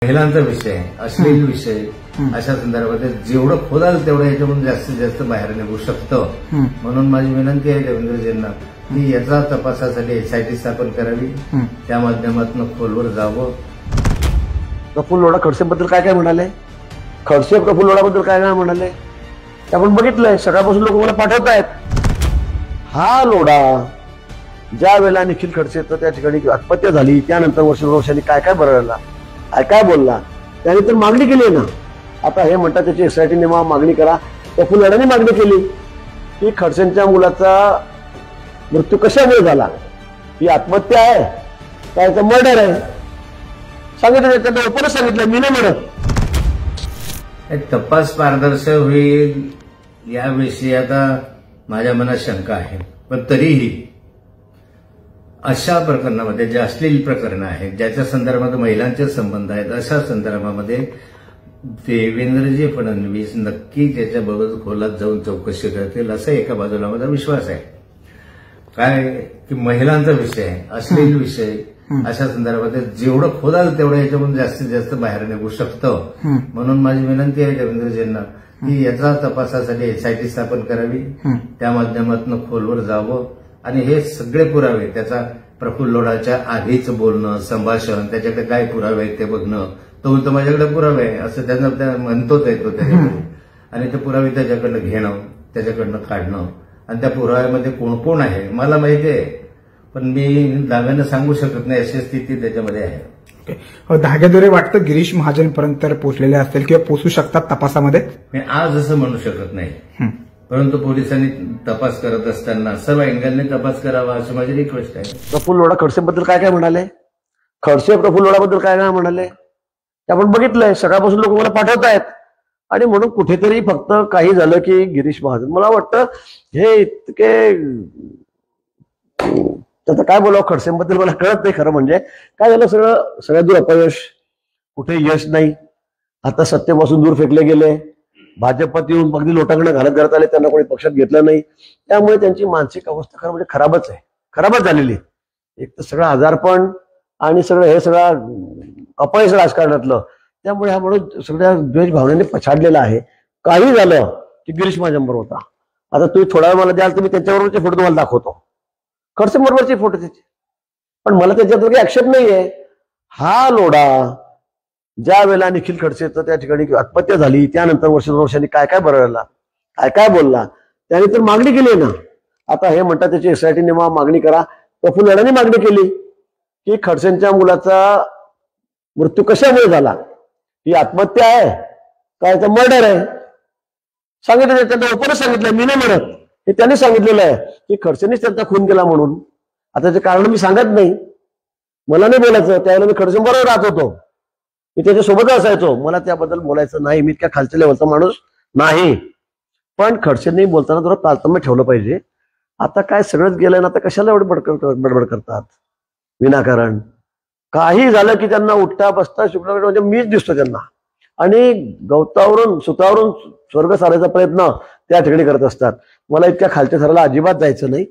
महिलांचा विषय, अश्लील विषय अशा संदर्भात जेवढं खोदाल तेवढं याच्यामधून जास्तीत जास्त बाहेर निघू शकतं. म्हणून माझी विनंती आहे देवेंद्रजींना की याचा तपासासाठी एसआयटी स्थापन करावी, त्या माध्यमातून खोलवर जावं. प्रफुल्ल लोढा खडसेबद्दल काय काय म्हणाले, खडसे प्रफुल्ल लोढाबद्दल काय काय म्हणाले ते आपण बघितलंय. सकाळपासून लोक मला पाठवतायत. हा लोढा ज्या वेळेला निखिल खडसे तर त्या ठिकाणी आत्महत्या झाली त्यानंतर वर्षांनी काय काय बरळला, काय बोलला, त्याने तर मागणी केली आहे ना. आता हे म्हणतात त्याची एसआयटी नेमा, मागणी करा. प्रफुल्ल लोढाने मागणी केली की खडसेंच्या मुलाचा मृत्यू कशामुळे झाला, ही आत्महत्या आहे त्याचं मर्डर आहे, सांगितलं. त्यांना ओपनच सांगितलं, मी नाही म्हणत. तपास पारदर्शक होईल याविषयी आता माझ्या मनात शंका आहे. पण तरीही अशा प्रकरणामध्ये जे अश्लील प्रकरण आहेत, ज्याच्या संदर्भात महिलांचे संबंध आहेत, अशा संदर्भामध्ये देवेंद्रजी फडणवीस नक्की त्याच्याबाबत खोलात जाऊन चौकशी करतील असा एका बाजूला माझा विश्वास आहे. काय की महिलांचा विषय, अश्लील विषय अशा संदर्भात जेवढं खोदाल तेवढं याच्यामधून जास्तीत जास्त बाहेर निघू शकतं. म्हणून माझी विनंती आहे देवेंद्रजींना की याचा तपासासाठी एसआयटी स्थापन करावी, त्या माध्यमातून खोलवर जावं आणि हे सगळे पुरावे, त्याचा प्रफुल्ल लोढाच्या आधीच बोलणं, संभाषण, त्याच्याकडे काय पुरावे आहेत ते बघणं. तो माझ्याकडे पुरावे आहे असं त्यांना म्हणतोच आहे तो त्याच्याकडे, आणि ते पुरावे त्याच्याकडनं घेणं, त्याच्याकडनं काढणं, आणि त्या पुराव्यामध्ये कोण कोण आहे मला माहिती आहे, पण मी दाव्यानं सांगू शकत नाही अशी स्थिती त्याच्यामध्ये आहे. धाग्याद्वारे वाटतं गिरीश महाजनपर्यंत पोहोचलेले असतील किंवा पोहोचू शकतात तपासामध्ये. मी आज असं म्हणू शकत नाही, परंतु पोलिसांनी तपास करत असताना सर्व अँगलने तपास करावा अशी माझी रिक्वेस्ट आहे. प्रफुल्ल लोढा खडसेबद्दल काय काय म्हणाले, खडसे प्रफुल्ल लोढाबद्दल काय काय म्हणाले ते आपण बघितलंय. सकाळपासून लोक मला पाठवतायत. आणि म्हणून कुठेतरी फक्त काही झालं की गिरीश महाजन, मला वाटतं हे इतके त्याचं काय बोलावं खडसेंबद्दल मला कळत नाही. खरं म्हणजे काय झालं, सगळ्यात दूर अपयश, कुठे यश नाही. आता सत्तेपासून दूर फेकले गेले, भाजपात येऊन अगदी लोटांगणं घालत आले, त्यांना कोणी पक्षात घेतलं नाही. त्यामुळे त्यांची मानसिक अवस्था खरं म्हणजे खराबच आहे, खराबच झालेली. एक तर सगळं आजारपण आणि हे सगळं अपयश राजकारणातलं, त्यामुळे हा माणूस सगळ्या द्वेष भावनेने पछाडलेला आहे. काही झालं की गिरीश महाजनबरोबर होता. आता तुम्ही थोडा वेळ मला द्याल तर मी त्यांच्याबरोबरचे फोटो तुम्हाला दाखवतो, खडसे बरोबरचे फोटो त्याचे. पण मला त्याच्यात काही आक्षेप नाहीये. हा लोढा ज्या वेळेला निखिल खडसे तर त्या ठिकाणी आत्महत्या झाली त्यानंतर वर्षांनी काय काय बरळला, काय बोलला, त्याने तर मागणी केली आहे ना. आता हे म्हणतात त्याची एसआयटी नेमा, मागणी करा. प्रफुल्ल लोढाने मागणी केली की खडसेंच्या मुलाचा मृत्यू कशामुळे झाला, ही आत्महत्या आहे त्याचं मर्डर आहे, सांगितलं. त्यांना ओपनच सांगितलं, मी नाही म्हणत. हे त्यांनी सांगितलेलं आहे की खडसेंनीच त्यांचा खून केला म्हणून. आता त्याचे कारण मी सांगत नाही, मला नाही बोलायचं. त्यावेळेला मी खडसेंबरोबर राहत होतो, मी त्याच्यासोबत असायचो, मला त्याबद्दल बोलायचं नाही. मी इतक्या खालच्या लेवलचा माणूस नाही. पण खडसेंनी बोलताना थोडं तारतम्य ठेवलं पाहिजे. आता काय सगळंच गेलंय ना, आता कशाला एवढं बडबड करतात विनाकारण. काही झालं की त्यांना उठता बसता शुक्र म्हणजे मीच दिसतो त्यांना, आणि गवतावरून सुतावरून स्वर्ग सारायचा प्रयत्न त्या ठिकाणी करत असतात. मला इतक्या खालच्या थराला अजिबात जायचं नाही.